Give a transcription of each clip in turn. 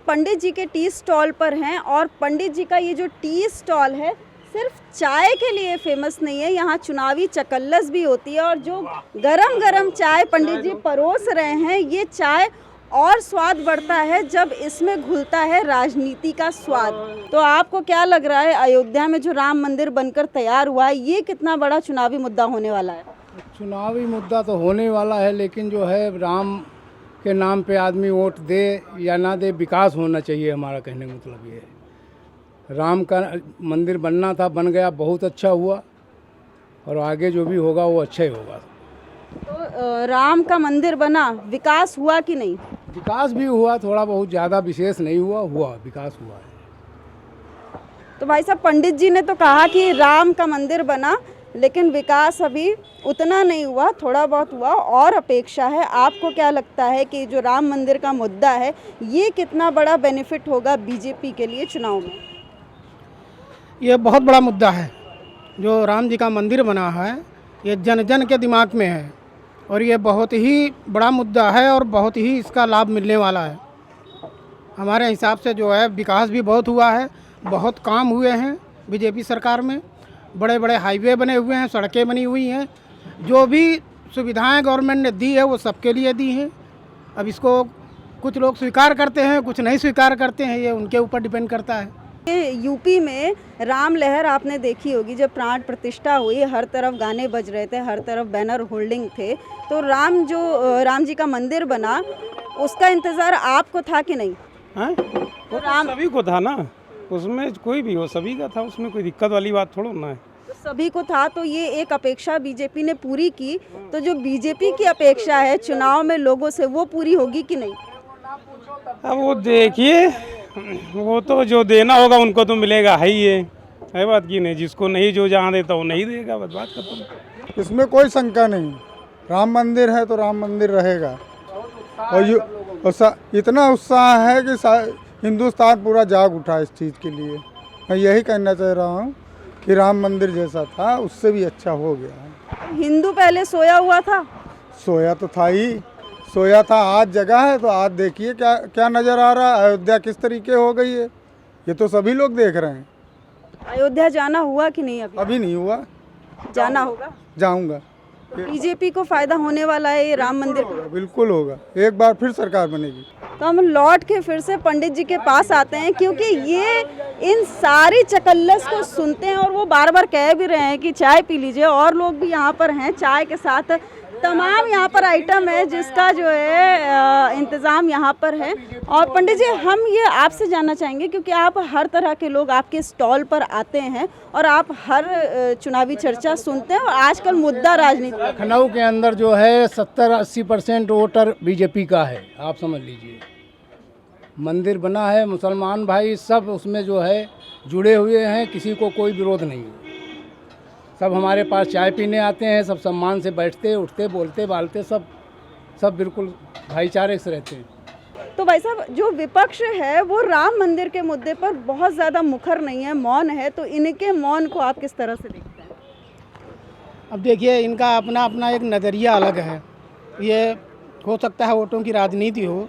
पंडित जी के tea stall पर हैं और पंडित जी का ये जो टी स्टॉल है सिर्फ चाय के लिए फेमस नहीं है, यहाँ चुनावी चकल्लस भी होती है और जो गरम गरम चाय पंडित जी परोस रहे हैं, ये चाय और स्वाद बढ़ता है जब इसमें घुलता है राजनीति का स्वाद। तो आपको क्या लग रहा है, अयोध्या में जो राम मंदिर बनकर तैयार हुआ है, ये कितना बड़ा चुनावी मुद्दा होने वाला है? चुनावी मुद्दा तो होने वाला है, लेकिन जो है राम के नाम पे आदमी वोट दे या ना दे, विकास होना चाहिए। हमारा कहने का मतलब ये है, राम का मंदिर बनना था, बन गया, बहुत अच्छा हुआ, और आगे जो भी होगा वो अच्छा ही होगा। तो राम का मंदिर बना, विकास हुआ कि नहीं? विकास भी हुआ, थोड़ा बहुत, ज़्यादा विशेष नहीं हुआ, विकास हुआ है। तो भाई साहब, पंडित जी ने तो कहा कि राम का मंदिर बना, लेकिन विकास अभी उतना नहीं हुआ, थोड़ा बहुत हुआ और अपेक्षा है। आपको क्या लगता है कि जो राम मंदिर का मुद्दा है, ये कितना बड़ा बेनिफिट होगा बीजेपी के लिए चुनाव में? ये बहुत बड़ा मुद्दा है। जो राम जी का मंदिर बना है, ये जन जन के दिमाग में है और ये बहुत ही बड़ा मुद्दा है और बहुत ही इसका लाभ मिलने वाला है। हमारे हिसाब से जो है विकास भी बहुत हुआ है, बहुत काम हुए हैं बीजेपी सरकार में, बड़े बड़े हाईवे बने हुए हैं, सड़कें बनी हुई हैं, जो भी सुविधाएं गवर्नमेंट ने दी है वो सबके लिए दी हैं। अब इसको कुछ लोग स्वीकार करते हैं, कुछ नहीं स्वीकार करते हैं, ये उनके ऊपर डिपेंड करता है। यूपी में राम लहर आपने देखी होगी, जब प्राण प्रतिष्ठा हुई, हर तरफ गाने बज रहे थे, हर तरफ बैनर होल्डिंग थे। तो राम जी का मंदिर बना, उसका इंतज़ार आपको था कि नहीं? हाँ, वो तो सभी को था ना, उसमें कोई भी हो, सभी का था, उसमें कोई दिक्कत वाली बात थोड़ा ना है। तो सभी को था, तो ये एक अपेक्षा बीजेपी ने पूरी की, तो जो बीजेपी की अपेक्षा है चुनाव में लोगों से, वो पूरी होगी कि नहीं? अब वो देखिए, वो तो जो देना होगा उनको तो मिलेगा, है बात की नहीं। जिसको नहीं, जो जहाँ देता वो नहीं देगा, बस बात खत्म। इसमें कोई शंका नहीं, राम मंदिर है तो राम मंदिर रहेगा। और इतना उत्साह है कि हिंदुस्तान पूरा जाग उठा इस चीज़ के लिए। मैं यही कहना चाह रहा हूँ कि राम मंदिर जैसा था उससे भी अच्छा हो गया। हिंदू पहले सोया हुआ था? सोया तो था ही, सोया था, आज जगह है। तो आज देखिए क्या क्या नज़र आ रहा है, अयोध्या किस तरीके हो गई है, ये तो सभी लोग देख रहे हैं। अयोध्या जाना हुआ कि नहीं? अभी नहीं हुआ, जाना होगा, जाऊंगा। बीजेपी को फायदा होने वाला है ये राम मंदिर का? बिल्कुल होगा, एक बार फिर सरकार बनेगी। तो हम लौट के फिर से पंडित जी के पास आते हैं, क्योंकि ये इन सारी चकल्लस को सुनते हैं और वो बार बार कह भी रहे हैं कि चाय पी लीजिए, और लोग भी यहाँ पर हैं, चाय के साथ तमाम यहाँ पर आइटम है जिसका जो है इंतज़ाम यहाँ पर है। और पंडित जी, हम ये आपसे जानना चाहेंगे, क्योंकि आप हर तरह के लोग आपके स्टॉल पर आते हैं और आप हर चुनावी चर्चा सुनते हैं, और आजकल मुद्दा राजनीति। लखनऊ के अंदर जो है 70-80% वोटर बीजेपी का है, आप समझ लीजिए। मंदिर बना है, मुसलमान भाई सब उसमें जो है जुड़े हुए हैं, किसी को कोई विरोध नहीं है। सब हमारे पास चाय पीने आते हैं, सब सम्मान से बैठते उठते बोलते बालते, सब बिल्कुल भाईचारे से रहते हैं। तो भाई साहब, जो विपक्ष है वो राम मंदिर के मुद्दे पर बहुत ज़्यादा मुखर नहीं है, मौन है, तो इनके मौन को आप किस तरह से देखते हैं? अब देखिए, इनका अपना अपना एक नज़रिया अलग है। ये हो सकता है वोटों की राजनीति हो,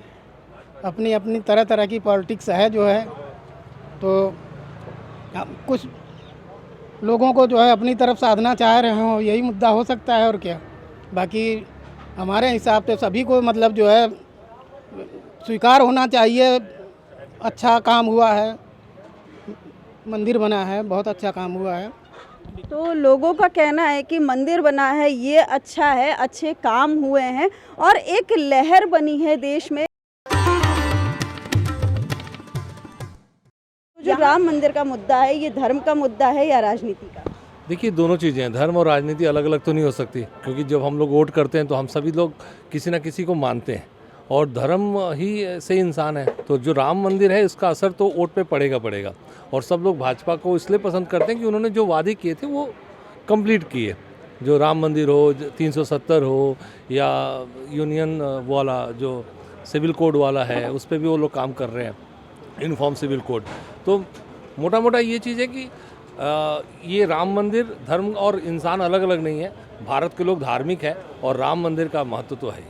अपनी अपनी तरह तरह की पॉलिटिक्स है जो है, तो कुछ लोगों को जो है अपनी तरफ साधना चाह रहे हो, यही मुद्दा हो सकता है, और क्या। बाकी हमारे हिसाब से सभी को मतलब जो है स्वीकार होना चाहिए। अच्छा काम हुआ है, मंदिर बना है, बहुत अच्छा काम हुआ है। तो लोगों का कहना है कि मंदिर बना है, ये अच्छा है, अच्छे काम हुए हैं और एक लहर बनी है देश में। जो राम मंदिर का मुद्दा है, ये धर्म का मुद्दा है या राजनीति का? देखिए, दोनों चीज़ें हैं। धर्म और राजनीति अलग अलग तो नहीं हो सकती, क्योंकि जब हम लोग वोट करते हैं तो हम सभी लोग किसी न किसी को मानते हैं, और धर्म ही से इंसान है। तो जो राम मंदिर है, इसका असर तो वोट पे पड़ेगा। और सब लोग भाजपा को इसलिए पसंद करते हैं कि उन्होंने जो वादे किए थे वो कंप्लीट किए। जो राम मंदिर हो, 370 हो, या यूनियन वाला जो सिविल कोड वाला है, उस पर भी वो लोग काम कर रहे हैं, यूनिफॉर्म सिविल कोड। तो मोटा मोटा ये चीज़ है कि ये राम मंदिर, धर्म और इंसान अलग अलग नहीं है। भारत के लोग धार्मिक है और राम मंदिर का महत्व तो है।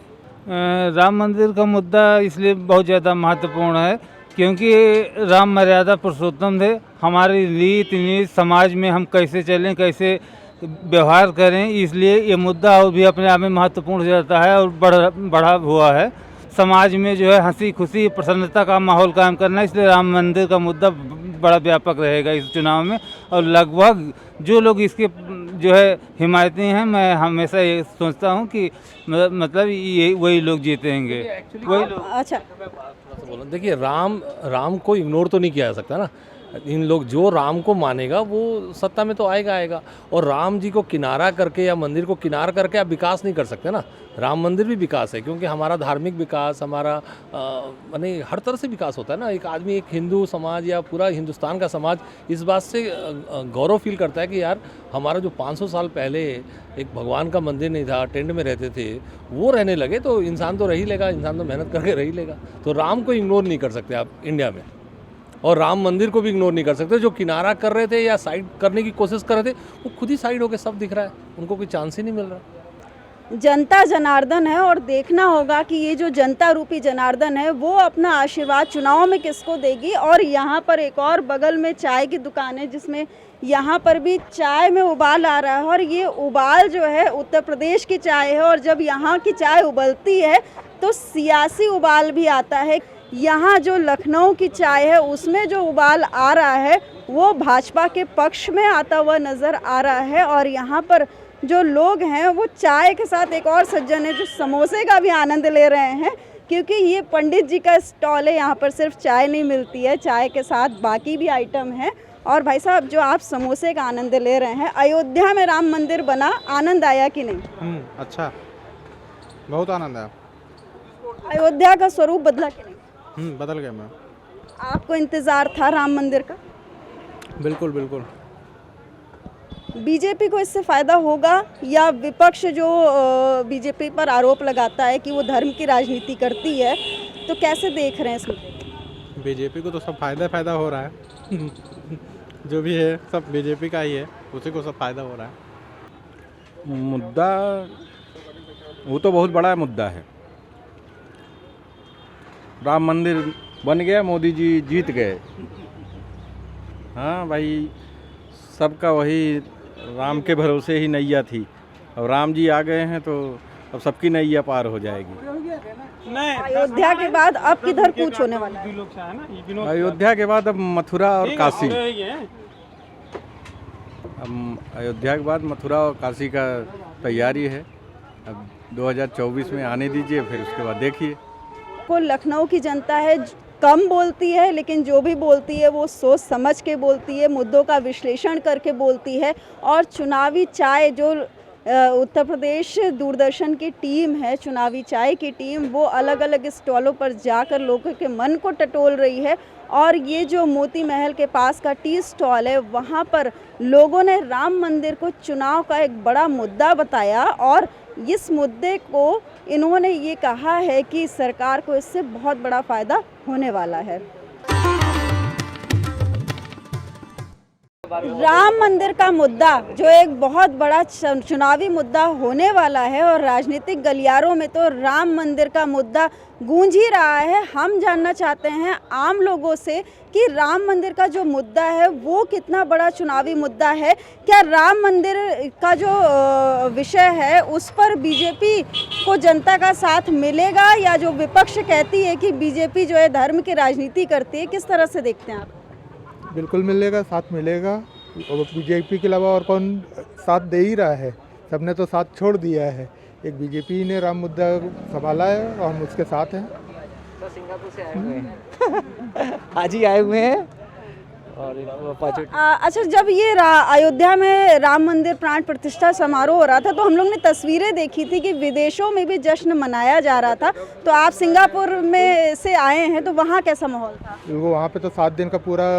राम मंदिर का मुद्दा इसलिए बहुत ज़्यादा महत्वपूर्ण है क्योंकि राम मर्यादा पुरुषोत्तम थे। हमारी रीति नीति समाज में हम कैसे चलें, कैसे व्यवहार करें, इसलिए ये मुद्दा और भी अपने आप में महत्वपूर्ण हो जाता है और बढ़ा हुआ है। समाज में जो है हंसी खुशी प्रसन्नता का माहौल कायम करना, इसलिए राम मंदिर का मुद्दा बड़ा व्यापक रहेगा इस चुनाव में। और लगभग जो लोग इसके जो है हिमायती हैं, मैं हमेशा ये सोचता हूँ कि मतलब ये वही लोग जीतेंगे, वही लोग। अच्छा, देखिए, राम को इग्नोर तो नहीं किया जा सकता ना। इन लोग जो राम को मानेगा वो सत्ता में तो आएगा। और राम जी को किनारा करके या मंदिर को किनारा करके आप विकास नहीं कर सकते ना। राम मंदिर भी विकास है, क्योंकि हमारा धार्मिक विकास, हमारा माने हर तरह से विकास होता है ना। एक आदमी, एक हिंदू समाज या पूरा हिंदुस्तान का समाज इस बात से गौरव फील करता है कि यार हमारा जो 500 साल पहले एक भगवान का मंदिर नहीं था, टेंट में रहते थे, वो रहने लगे, तो इंसान तो रह ही लेगा, इंसान तो मेहनत करके रह ही लेगा। तो राम को इग्नोर नहीं कर सकते आप इंडिया में, और राम मंदिर को भी इग्नोर नहीं कर सकते। जो किनारा कर रहे थे या साइड करने की कोशिश कर रहे थे, वो खुद ही साइड होकर सब दिख रहा है, उनको कोई चांस ही नहीं मिल रहा। जनता जनार्दन है और देखना होगा कि ये जो जनता रूपी जनार्दन है वो अपना आशीर्वाद चुनाव में किसको देगी। और यहाँ पर एक और बगल में चाय की दुकान है, जिसमें यहाँ पर भी चाय में उबाल आ रहा है, और ये उबाल जो है उत्तर प्रदेश की चाय है। और जब यहाँ की चाय उबलती है तो सियासी उबाल भी आता है। यहाँ जो लखनऊ की चाय है उसमें जो उबाल आ रहा है वो भाजपा के पक्ष में आता हुआ नज़र आ रहा है। और यहाँ पर जो लोग हैं वो चाय के साथ एक और सज्जन है जो समोसे का भी आनंद ले रहे हैं, क्योंकि ये पंडित जी का स्टॉल है। यहाँ पर सिर्फ चाय नहीं मिलती है, चाय के साथ बाकी भी आइटम है। और भाई साहब, जो आप समोसे का आनंद ले रहे हैं, अयोध्या में राम मंदिर बना, आनंद आया कि नहीं? अच्छा, बहुत आनंद आया। अयोध्या का स्वरूप बदला कि नहीं? बदल गया। मैं आपको इंतजार था राम मंदिर का? बिल्कुल बिल्कुल। बीजेपी को इससे फायदा होगा, या विपक्ष जो बीजेपी पर आरोप लगाता है कि वो धर्म की राजनीति करती है, तो कैसे देख रहे हैं इसमें? बीजेपी को तो सब फायदा हो रहा है। जो भी है सब बीजेपी का ही है, उसी को सब फायदा हो रहा है। मुद्दा वो तो बहुत बड़ा मुद्दा है। राम मंदिर बन गया, मोदी जी जीत गए। हाँ भाई, सबका वही राम के भरोसे ही नैया थी। अब राम जी आ गए हैं तो अब सबकी नैया पार हो जाएगी। अयोध्या के बाद अब किधर कूच होने वाला है? अयोध्या के बाद अब मथुरा और काशी। अब अयोध्या के बाद मथुरा और काशी का तैयारी है। अब 2024 में आने दीजिए, फिर उसके बाद देखिए। को लखनऊ की जनता है कम बोलती है, लेकिन जो भी बोलती है वो सोच समझ के बोलती है, मुद्दों का विश्लेषण करके बोलती है। और चुनावी चाय जो उत्तर प्रदेश दूरदर्शन की टीम है, चुनावी चाय की टीम, वो अलग अलग स्टॉलों पर जाकर लोगों के मन को टटोल रही है। और ये जो मोती महल के पास का टी स्टॉल है, वहाँ पर लोगों ने राम मंदिर को चुनाव का एक बड़ा मुद्दा बताया, और इस मुद्दे को इन्होंने ये कहा है कि सरकार को इससे बहुत बड़ा फ़ायदा होने वाला है। राम मंदिर का मुद्दा जो एक बहुत बड़ा चुनावी मुद्दा होने वाला है, और राजनीतिक गलियारों में तो राम मंदिर का मुद्दा गूंज ही रहा है। हम जानना चाहते हैं आम लोगों से कि राम मंदिर का जो मुद्दा है वो कितना बड़ा चुनावी मुद्दा है। क्या राम मंदिर का जो विषय है उस पर बीजेपी को जनता का साथ मिलेगा, या जो विपक्ष कहती है कि बीजेपी जो है धर्म की राजनीति करती है, किस तरह से देखते हैं आप? बिल्कुल मिलेगा, साथ मिलेगा। और बीजेपी के अलावा और कौन साथ दे ही रहा है? सबने तो साथ छोड़ दिया है। एक बीजेपी ने राम मुद्दा संभाला है और हम उसके साथ हैं। तो सिंगापुर से आए हुए हैं। आज ही आए हुए हैं। और अच्छा, जब ये अयोध्या में राम मंदिर प्राण प्रतिष्ठा समारोह हो रहा था तो हम लोग ने तस्वीरें देखी थी कि विदेशों में भी जश्न मनाया जा रहा था। तो आप सिंगापुर में से आए हैं, तो वहाँ कैसा माहौल था? वहाँ पे तो 7 दिन का पूरा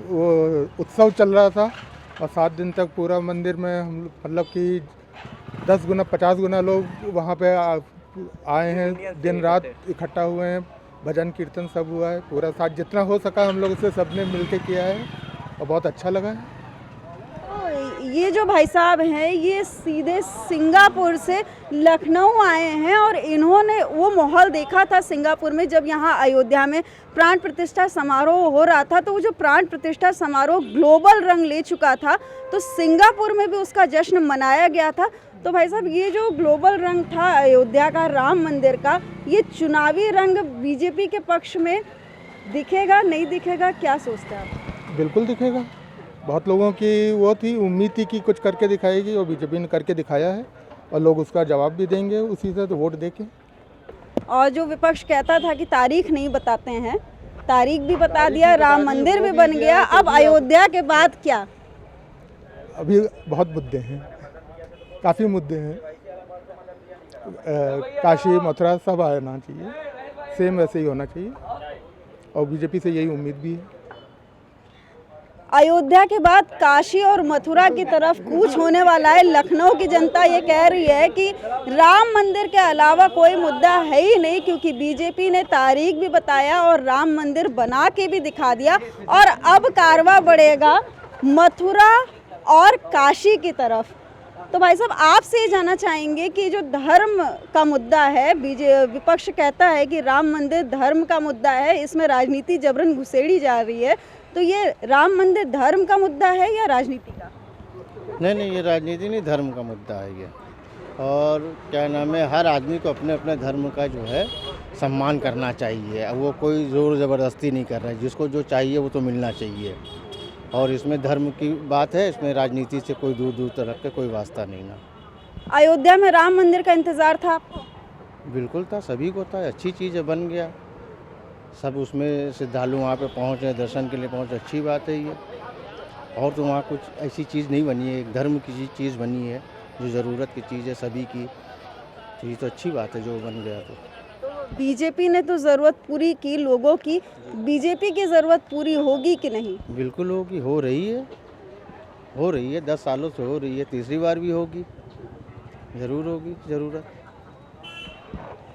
वो उत्सव चल रहा था, और 7 दिन तक पूरा मंदिर में हम मतलब कि 10 गुना 50 गुना लोग वहाँ पे आए हैं। दिन रात इकट्ठा हुए हैं, भजन कीर्तन सब हुआ है। पूरा साथ जितना हो सका हम लोग उससे सबने मिलके किया है, और बहुत अच्छा लगा है। ये जो भाई साहब हैं ये सीधे सिंगापुर से लखनऊ आए हैं और इन्होंने वो माहौल देखा था सिंगापुर में जब यहाँ अयोध्या में प्राण प्रतिष्ठा समारोह हो रहा था। तो वो जो प्राण प्रतिष्ठा समारोह ग्लोबल रंग ले चुका था, तो सिंगापुर में भी उसका जश्न मनाया गया था। तो भाई साहब ये जो ग्लोबल रंग था अयोध्या का, राम मंदिर का, ये चुनावी रंग बीजेपी के पक्ष में दिखेगा नहीं दिखेगा, क्या सोचते हैं आप? बिल्कुल दिखेगा। बहुत लोगों की वो थी, उम्मीद थी कि कुछ करके दिखाएगी और बीजेपी ने करके दिखाया है और लोग उसका जवाब भी देंगे उसी से, तो वोट देके। और जो विपक्ष कहता था कि तारीख नहीं बताते हैं, तारीख भी बता दिया, राम मंदिर भी बन गया, अब अयोध्या के बाद क्या? अभी बहुत मुद्दे हैं, काफ़ी मुद्दे हैं। काशी मथुरा सब आना चाहिए, सेम वैसे ही होना चाहिए और बीजेपी से यही उम्मीद भी है। अयोध्या के बाद काशी और मथुरा की तरफ कूच होने वाला है। लखनऊ की जनता ये कह रही है कि राम मंदिर के अलावा कोई मुद्दा है ही नहीं, क्योंकि बीजेपी ने तारीख भी बताया और राम मंदिर बना के भी दिखा दिया और अब कारवां बढ़ेगा मथुरा और काशी की तरफ। तो भाई साहब आपसे ये जानना चाहेंगे कि जो धर्म का मुद्दा है, विपक्ष कहता है कि राम मंदिर धर्म का मुद्दा है, इसमें राजनीति जबरन घुसेड़ी जा रही है, तो ये राम मंदिर धर्म का मुद्दा है या राजनीति का? नहीं, ये राजनीति नहीं, धर्म का मुद्दा है ये। और क्या नाम है, हर आदमी को अपने अपने धर्म का जो है सम्मान करना चाहिए। वो कोई ज़ोर ज़बरदस्ती नहीं कर रहा है, जिसको जो चाहिए वो तो मिलना चाहिए। और इसमें धर्म की बात है, इसमें राजनीति से कोई दूर दूर तक के कोई वास्ता नहीं ना। अयोध्या में राम मंदिर का इंतज़ार था आपको? बिल्कुल था, सभी को था। अच्छी चीज़ है, बन गया, सब उसमें श्रद्धालु वहाँ पे पहुँचे, दर्शन के लिए पहुँचे, अच्छी बात है ये। और तो वहाँ कुछ ऐसी चीज़ नहीं बनी है, एक धर्म की चीज़ बनी है जो ज़रूरत की चीज़ है सभी की, तो ये तो अच्छी बात है जो बन गया। तो बीजेपी ने तो ज़रूरत पूरी की लोगों की, बीजेपी की ज़रूरत पूरी होगी कि नहीं? बिल्कुल होगी, हो रही है 10 सालों से हो रही है, तीसरी बार भी होगी, ज़रूर होगी ज़रूरत।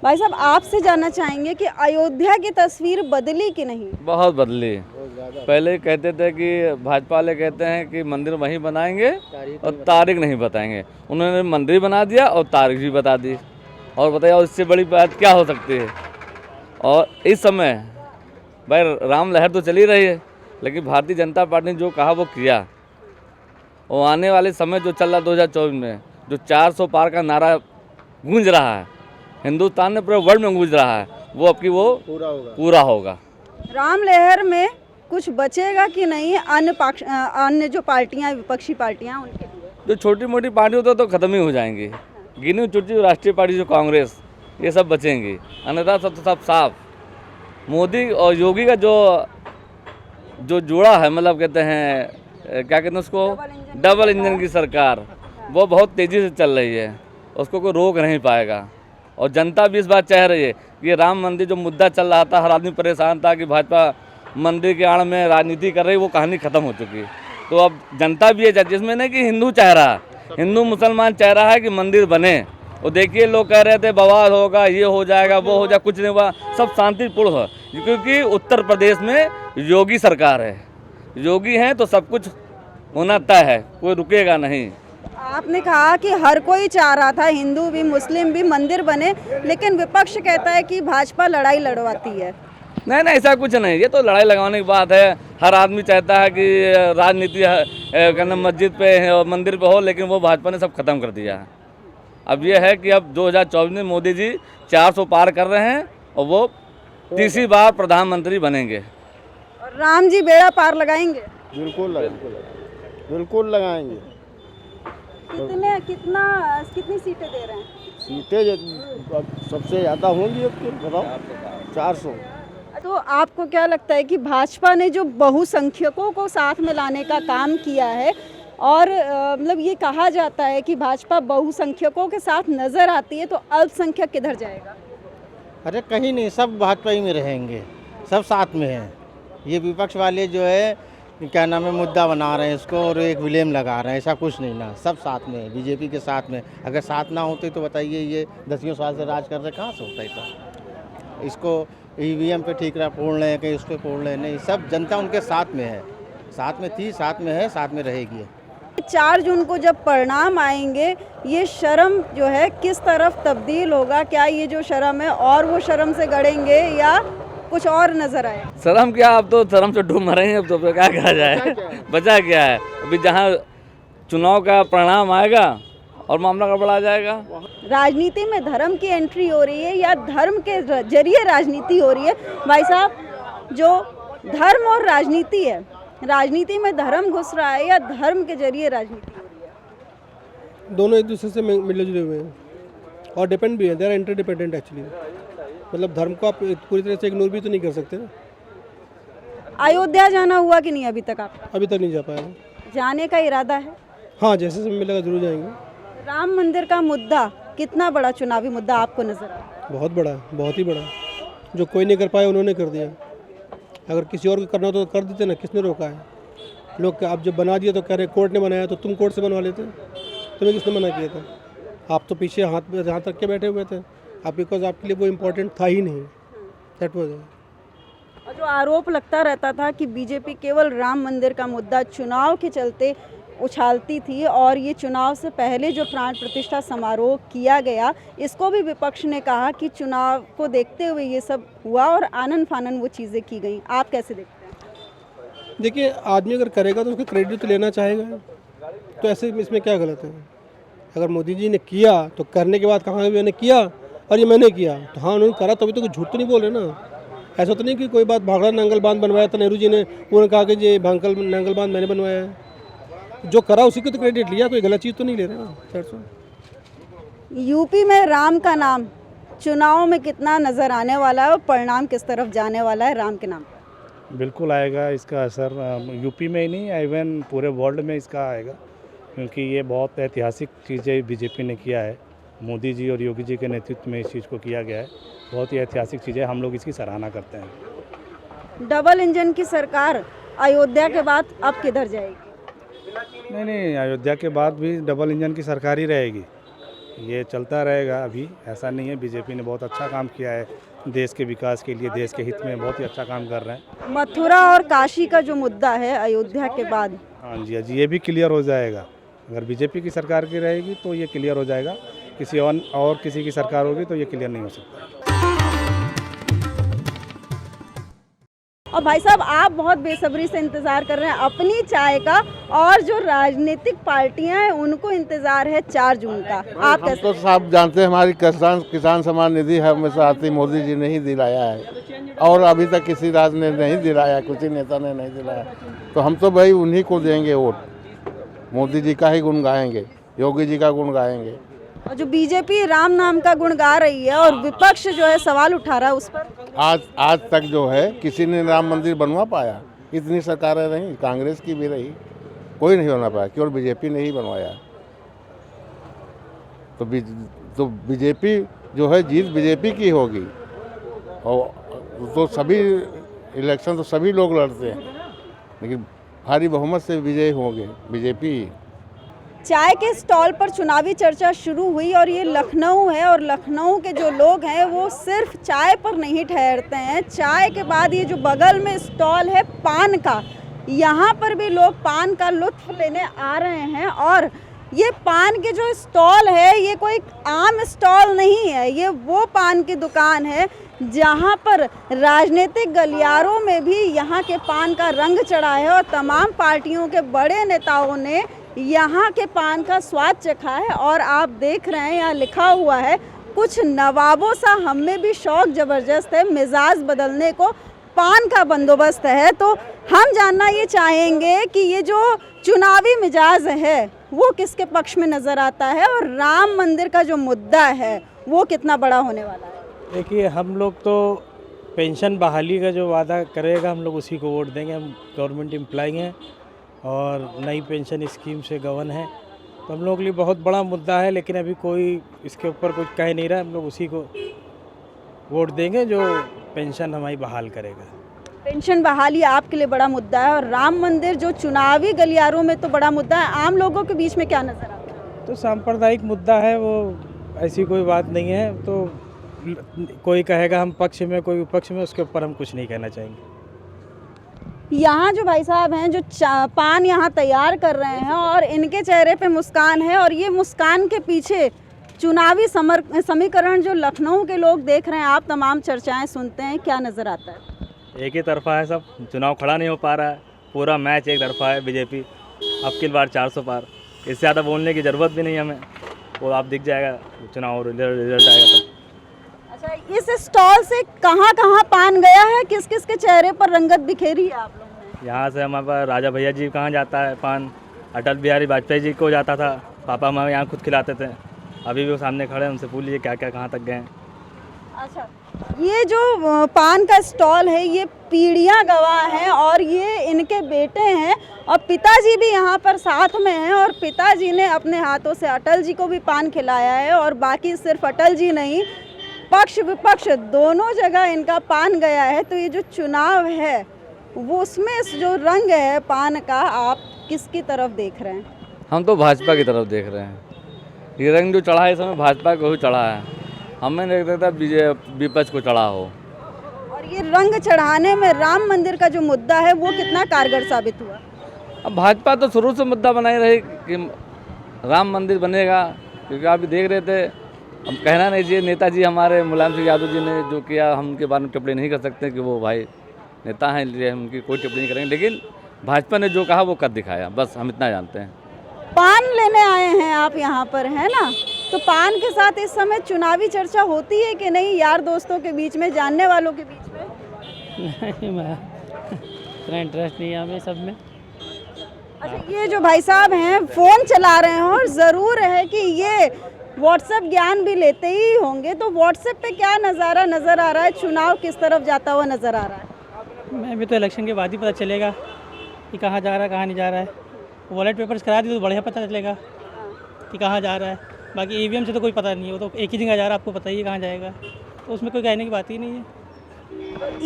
भाई साहब आपसे जानना चाहेंगे कि अयोध्या की तस्वीर बदली कि नहीं? बहुत बदली। पहले कहते थे कि भाजपा वाले कहते हैं कि मंदिर वहीं बनाएंगे और तारीख नहीं बताएंगे, उन्होंने मंदिर बना दिया और तारीख भी बता दी। और बताइए और इससे बड़ी बात क्या हो सकती है? और इस समय भाई राम लहर तो चली रही है, लेकिन भारतीय जनता पार्टी ने जो कहा वो किया। और आने वाले समय जो चल रहा 2024 में जो 400 पार का नारा गूंज रहा है, हिंदुस्तान में पूरे वर्ल्ड में गूंज रहा है, वो अब की वो पूरा होगा। राम लहर में कुछ बचेगा कि नहीं? अन्य जो पार्टियां, विपक्षी पार्टियां, उनके लिए जो छोटी मोटी पार्टी होती तो ख़त्म ही हो जाएंगी। गिनी चुनी राष्ट्रीय पार्टी जो कांग्रेस, ये सब बचेंगी, अन्यथा सब साफ। मोदी और योगी का जो जुड़ा है, मतलब कहते हैं क्या कहते हैं उसको, डबल इंजन की सरकार, वो बहुत तेज़ी से चल रही है, उसको कोई रोक नहीं पाएगा। और जनता भी इस बात चाह रही है कि ये राम मंदिर जो मुद्दा चल रहा था, हर आदमी परेशान था कि भाजपा मंदिर के आड़ में राजनीति कर रही, वो कहानी ख़त्म हो चुकी है। तो अब जनता भी है, जिसमें नहीं कि हिंदू चाह रहा है, हिंदू मुसलमान चाह रहा है कि मंदिर बने। और देखिए लोग कह रहे थे बवाल होगा, ये हो जाएगा, वो हो जाएगा, कुछ नहीं हुआ, सब शांतिपूर्ण है, क्योंकि उत्तर प्रदेश में योगी सरकार है, योगी हैं तो सब कुछ होना तय है, कोई रुकेगा नहीं। आपने कहा कि हर कोई चाह रहा था, हिंदू भी मुस्लिम भी, मंदिर बने, लेकिन विपक्ष कहता है कि भाजपा लड़ाई लड़वाती है। नहीं, ऐसा कुछ नहीं, ये तो लड़ाई लगाने की बात है। हर आदमी चाहता है कि राजनीति कहना मस्जिद पे और मंदिर पे हो, लेकिन वो भाजपा ने सब खत्म कर दिया है। अब ये है कि अब 2024 में मोदी जी 400 पार कर रहे हैं और वो तीसरी बार प्रधानमंत्री बनेंगे। और राम जी बेड़ा पार लगाएंगे? बिल्कुल लगाएंगे। कितनी सीटें दे रहे हैं? सीटें सबसे ज़्यादा होंगी, बताओ 400। तो आपको क्या लगता है कि भाजपा ने जो बहुसंख्यकों को साथ में लाने का काम किया है, और मतलब ये कहा जाता है कि भाजपा बहुसंख्यकों के साथ नज़र आती है, तो अल्पसंख्यक किधर जाएगा? अरे कहीं नहीं, सब भाजपा ही में रहेंगे, सब साथ में हैं। ये विपक्ष वाले जो है क्या नाम है, मुद्दा बना रहे हैं इसको और एक विलेम लगा रहे हैं, ऐसा कुछ नहीं ना, सब साथ में है, बीजेपी के साथ में। अगर साथ ना होते तो बताइए, ये 10 साल से राज कर रहे, कहाँ से होता है? इसको ईवीएम पे ठीक रहा फोड़ लें, कहीं उस पर फोड़ लें, नहीं, सब जनता उनके साथ में है, साथ में थी, साथ में है, साथ में रहेगी। 4 जून को जब परिणाम आएंगे ये शर्म जो है किस तरफ तब्दील होगा? क्या ये जो शर्म है और वो शर्म से गड़ेंगे या कुछ और नजर आए? शर्म क्या, अब तो शर्म से डूब मरेंगे, अब तो क्या कहा जाए, बचा क्या है। अभी जहाँ चुनाव का परिणाम आएगा और मामला गड़बड़ा जाएगा। राजनीति में धर्म की एंट्री हो रही है या धर्म के जरिए राजनीति हो रही है? भाई साहब, जो धर्म और राजनीति है, राजनीति में धर्म घुस रहा है या धर्म के जरिए राजनीति हो रही है? दोनों एक दूसरे से मिले जुले हुए हैं और डिपेंड भी है, दे आर इंटरडिपेंडेंट एक्चुअली। मतलब धर्म को आप पूरी तरह से इग्नोर भी तो नहीं कर सकते ना। अयोध्या जाना हुआ कि नहीं अभी तक? आप अभी तक नहीं जा पाया। जाने का इरादा है? हाँ, जैसे समय मिलेगा जरूर जाएंगे। राम मंदिर का मुद्दा कितना बड़ा चुनावी मुद्दा आपको नजर आता है? बहुत बड़ा, बहुत ही बड़ा। जो कोई नहीं कर पाया उन्होंने कर दिया। अगर किसी और को करना हो तो कर देते ना, किसने रोका है? लोग आप जब बना दिया तो कह रहे कोर्ट ने बनाया, तो तुम कोर्ट से बनवा लेते, तुम्हें किसने मना किया था? आप तो पीछे हाथ रख के बैठे हुए थे, आप बिकॉज आपके लिए वो इम्पोर्टेंट था ही नहीं। That was. और जो आरोप लगता रहता था कि बीजेपी केवल राम मंदिर का मुद्दा चुनाव के चलते उछालती थी और ये चुनाव से पहले जो प्राण प्रतिष्ठा समारोह किया गया, इसको भी विपक्ष ने कहा कि चुनाव को देखते हुए ये सब हुआ और आनन फानन वो चीज़ें की गई। आप कैसे देखते हैं? देखिए, आदमी अगर करेगा तो उसका क्रेडिट तो लेना चाहेगा, तो ऐसे इसमें क्या गलत है? अगर मोदी जी ने किया तो करने के बाद कहा मैंने किया और ये मैंने किया, तो हाँ उन्होंने करा, तभी तो कुछ झूठ तो नहीं बोले ना। ऐसा तो नहीं कि कोई बात भाखड़ा नंगल बांध बनवाया था नेहरू जी ने, उन्होंने कहा कि ये भांकल नंगल बांध मैंने बनवाया है। जो करा उसी को तो क्रेडिट लिया, कोई गलत चीज़ तो नहीं ले रहे ना। यूपी में राम का नाम चुनाव में कितना नज़र आने वाला है और परिणाम किस तरफ जाने वाला है राम के नाम पर? बिल्कुल आएगा इसका असर, यूपी में ही नहीं, इवन पूरे वर्ल्ड में इसका आएगा, क्योंकि ये बहुत ऐतिहासिक चीज़ें बीजेपी ने किया है। मोदी जी और योगी जी के नेतृत्व में इस चीज़ को किया गया है। बहुत ही ऐतिहासिक चीज़ें, हम लोग इसकी सराहना करते हैं। डबल इंजन की सरकार अयोध्या के बाद अब किधर जाएगी? नहीं, अयोध्या के बाद भी डबल इंजन की सरकार ही रहेगी, ये चलता रहेगा। अभी ऐसा नहीं है, बीजेपी ने बहुत अच्छा काम किया है देश के विकास के लिए, देश के हित में बहुत ही अच्छा काम कर रहे हैं। मथुरा और काशी का जो मुद्दा है अयोध्या के बाद, हाँ जी, ये भी क्लियर हो जाएगा। अगर बीजेपी की सरकार की रहेगी तो ये क्लियर हो जाएगा, किसी और किसी की सरकार होगी तो ये क्लियर नहीं हो सकता। और भाई साहब, आप बहुत बेसब्री से इंतज़ार कर रहे हैं अपनी चाय का, और जो राजनीतिक पार्टियां हैं उनको इंतज़ार है 4 जून का। आप हम तो साहब जानते हैं, हमारी किसान सम्मान निधि है हमेशा आती, मोदी जी ने ही दिलाया है और अभी तक किसी राज ने नहीं दिलाया, किसी नेता ने नहीं दिलाया। तो हम तो भाई उन्हीं को देंगे वोट, मोदी जी का ही गुण गाएंगे, योगी जी का गुण गाएंगे। और जो बीजेपी राम नाम का गुण गा रही है और विपक्ष जो है सवाल उठा रहा है उस पर, आज तक जो है किसी ने राम मंदिर बनवा पाया? इतनी सरकारें रहीं, कांग्रेस की भी रही, कोई नहीं बना पाया, केवल बीजेपी ने ही बनवाया। तो बीजेपी जो है, जीत बीजेपी की होगी। और तो सभी इलेक्शन तो सभी लोग लड़ते हैं, लेकिन भारी बहुमत से विजय होंगे बीजेपी। चाय के स्टॉल पर चुनावी चर्चा शुरू हुई और ये लखनऊ है और लखनऊ के जो लोग हैं वो सिर्फ चाय पर नहीं ठहरते हैं। चाय के बाद ये जो बगल में स्टॉल है पान का, यहाँ पर भी लोग पान का लुत्फ लेने आ रहे हैं। और ये पान के जो स्टॉल है ये कोई आम स्टॉल नहीं है, ये वो पान की दुकान है जहाँ पर राजनीतिक गलियारों में भी यहाँ के पान का रंग चढ़ा है और तमाम पार्टियों के बड़े नेताओं ने यहाँ के पान का स्वाद चखा है। और आप देख रहे हैं यहाँ लिखा हुआ है, कुछ नवाबों सा हम में भी शौक ज़बरदस्त है, मिजाज बदलने को पान का बंदोबस्त है। तो हम जानना ये चाहेंगे कि ये जो चुनावी मिजाज है वो किसके पक्ष में नज़र आता है और राम मंदिर का जो मुद्दा है वो कितना बड़ा होने वाला है? देखिए, हम लोग तो पेंशन बहाली का जो वादा करेगा हम लोग उसी को वोट देंगे। हम गवर्नमेंट एम्प्लॉई हैं और नई पेंशन स्कीम से गवर्न है, तो हम लोग के लिए बहुत बड़ा मुद्दा है, लेकिन अभी कोई इसके ऊपर कुछ कह नहीं रहा। हम लोग उसी को वोट देंगे जो पेंशन हमारी बहाल करेगा। पेंशन बहाली आपके लिए बड़ा मुद्दा है और राम मंदिर जो चुनावी गलियारों में तो बड़ा मुद्दा है, आम लोगों के बीच में क्या नज़र आता है? तो सांप्रदायिक मुद्दा है वो, ऐसी कोई बात नहीं है। तो कोई कहेगा हम पक्ष में, कोई विपक्ष में, उसके ऊपर हम कुछ नहीं कहना चाहेंगे। यहाँ जो भाई साहब हैं जो पान यहाँ तैयार कर रहे हैं और इनके चेहरे पे मुस्कान है, और ये मुस्कान के पीछे चुनावी समीकरण जो लखनऊ के लोग देख रहे हैं, आप तमाम चर्चाएं सुनते हैं, क्या नज़र आता है? एक ही तरफा है, सब चुनाव खड़ा नहीं हो पा रहा है, पूरा मैच एक तरफा है। बीजेपी अब की बार 400 पार, इससे ज़्यादा बोलने की ज़रूरत भी नहीं हमें, वो आप दिख जाएगा चुनाव रिजल्ट आएगा तब। अच्छा, इस स्टॉल से कहाँ कहाँ पान गया है, किस किस के चेहरे पर रंगत बिखेरी है आप लोगों ने? यहाँ से हमारे पास राजा भैया जी कहाँ जाता है पान, अटल बिहारी वाजपेयी जी को जाता था, पापा हमें यहाँ खुद खिलाते थे, अभी भी वो सामने खड़े हैं, उनसे पूछ लीजिए क्या क्या कहाँ तक गए हैं। अच्छा, ये जो पान का स्टॉल है ये पीढ़ियां गवाह हैं और ये इनके बेटे हैं, और पिताजी भी यहाँ पर साथ में हैं, और पिताजी ने अपने हाथों से अटल जी को भी पान खिलाया है, और बाकी सिर्फ अटल जी नहीं, पक्ष विपक्ष दोनों जगह इनका पान गया है। तो ये जो चुनाव है वो उसमें जो रंग है पान का, आप किसकी तरफ देख रहे हैं? हम तो भाजपा की तरफ देख रहे हैं। ये रंग जो चढ़ा है इस समय भाजपा को ही चढ़ा है, हमें नहीं लगता विपक्ष को चढ़ा हो। और ये रंग चढ़ाने में राम मंदिर का जो मुद्दा है वो कितना कारगर साबित हुआ? अब भाजपा तो शुरू से मुद्दा बनाई रही कि राम मंदिर बनेगा, क्योंकि आप भी देख रहे थे, हम कहना नहीं चाहिए, नेताजी हमारे मुलायम सिंह यादव जी ने जो किया हम उनके बारे में टिप्पणी नहीं कर सकते कि वो भाई नेता हैं, इसलिए हम उनकी कोई टिप्पणी नहीं करेंगे, लेकिन भाजपा ने जो कहा वो कर दिखाया, बस हम इतना जानते हैं। पान लेने आए हैं आप यहाँ पर, है ना? तो पान के साथ इस समय चुनावी चर्चा होती है कि नहीं, यार दोस्तों के बीच में, जानने वालों के बीच में? नहीं, इतना इंटरेस्ट नहीं है हमें सब में। अच्छा, ये जो भाई साहब हैं फ़ोन चला रहे हैं, और ज़रूर है कि ये व्हाट्सएप ज्ञान भी लेते ही होंगे, तो व्हाट्सएप पे क्या नज़ारा नज़र आ रहा है, चुनाव किस तरफ जाता हुआ नज़र आ रहा है? मैं भी तो इलेक्शन के बाद ही पता चलेगा कि कहाँ जा रहा है कहाँ नहीं जा रहा है। वॉलेट पेपर्स करा दी तो बढ़िया पता चलेगा कि कहाँ जा रहा है, बाकी ईवीएम से तो कोई पता नहीं है, वो तो एक ही जगह जा रहा है, आपको पता ही है कहाँ जाएगा, तो उसमें कोई कहने की बात ही नहीं है।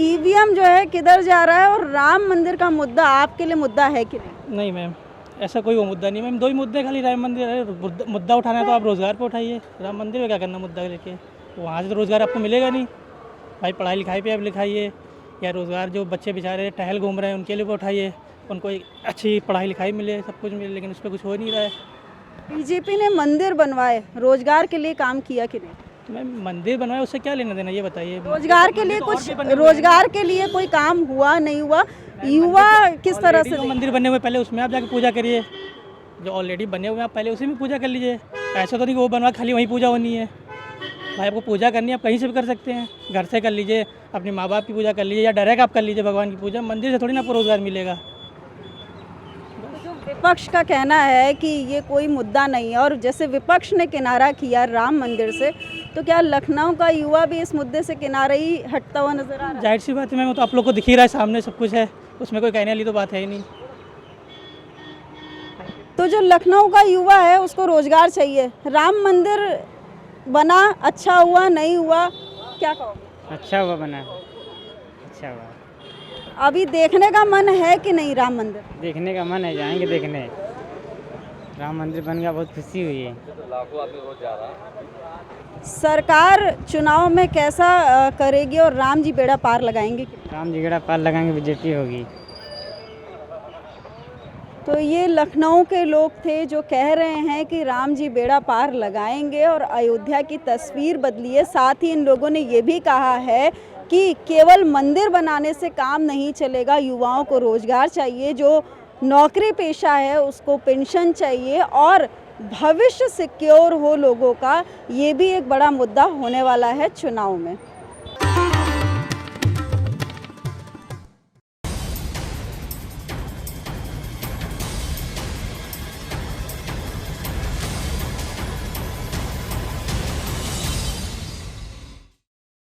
ईवीएम जो है किधर जा रहा है, और राम मंदिर का मुद्दा आपके लिए मुद्दा है कि नहीं? नहीं मैम, ऐसा कोई वो मुद्दा नहीं मैम, दो ही मुद्दे खाली, राम मंदिर है, मुद्दा उठाना है तो आप रोज़गार पे उठाइए, राम मंदिर में क्या करना मुद्दा लेके, वहाँ से तो रोज़गार आपको मिलेगा नहीं भाई, पढ़ाई लिखाई पे आप लिखाइए, या रोज़गार जो बच्चे बेचारे टहल घूम रहे हैं उनके लिए भी उठाइए, उनको एक अच्छी पढ़ाई लिखाई मिले, सब कुछ मिले, लेकिन उस पर कुछ हो नहीं रहा है। बीजेपी ने मंदिर बनवाए, रोजगार के लिए काम किया कि नहीं? मैम मंदिर बनवाए उससे क्या लेना देना, ये बताइए। रोजगार के लिए कुछ, रोजगार के लिए कोई काम हुआ नहीं हुआ, युवा किस तरह से? मंदिर बने हुए पहले उसमें आप जाकर पूजा करिए, जो ऑलरेडी बने हुए आप पहले उसी में पूजा कर लीजिए, ऐसा तो नहीं कि वो बनवा खाली वहीं पूजा होनी है भाई, आपको पूजा करनी है आप कहीं से भी कर सकते हैं, घर से कर लीजिए, अपने माँ बाप की पूजा कर लीजिए, या डायरेक्ट आप कर लीजिए भगवान की पूजा, मंदिर से थोड़ी ना आपको रोज़गार मिलेगा। विपक्ष का कहना है कि ये कोई मुद्दा नहीं है, और जैसे विपक्ष ने किनारा किया राम मंदिर से, तो क्या लखनऊ का युवा भी इस मुद्दे से किनारे ही हटता हुआ नजर आ रहा है? जाहिर सी बात है मैम, तो आप लोग को दिख ही रहा है, सामने सब कुछ है, उसमें कोई कहने वाली तो बात है ही नहीं। तो जो लखनऊ का युवा है उसको रोजगार चाहिए, राम मंदिर बना, अच्छा हुआ नहीं हुआ, क्या कहोगे? अच्छा हुआ बना, अच्छा हुआ। अभी देखने का मन है कि नहीं राम मंदिर? देखने का मन है, जाएंगे देखने, राम मंदिर बन गया, बहुत खुशी हुई है। लाखों आदमी रोज जा रहा है। सरकार चुनाव में कैसा करेगी, और राम जी बेड़ा पार लगाएंगे? राम जी बेड़ा पार लगाएंगे, बीजेपी होगी। तो ये लखनऊ के लोग थे जो कह रहे हैं कि राम जी बेड़ा पार लगाएंगे और अयोध्या की तस्वीर बदली है। साथ ही इन लोगों ने ये भी कहा है कि केवल मंदिर बनाने से काम नहीं चलेगा, युवाओं को रोजगार चाहिए, जो नौकरी पेशा है उसको पेंशन चाहिए, और भविष्य सिक्योर हो लोगों का, ये भी एक बड़ा मुद्दा होने वाला है चुनाव में।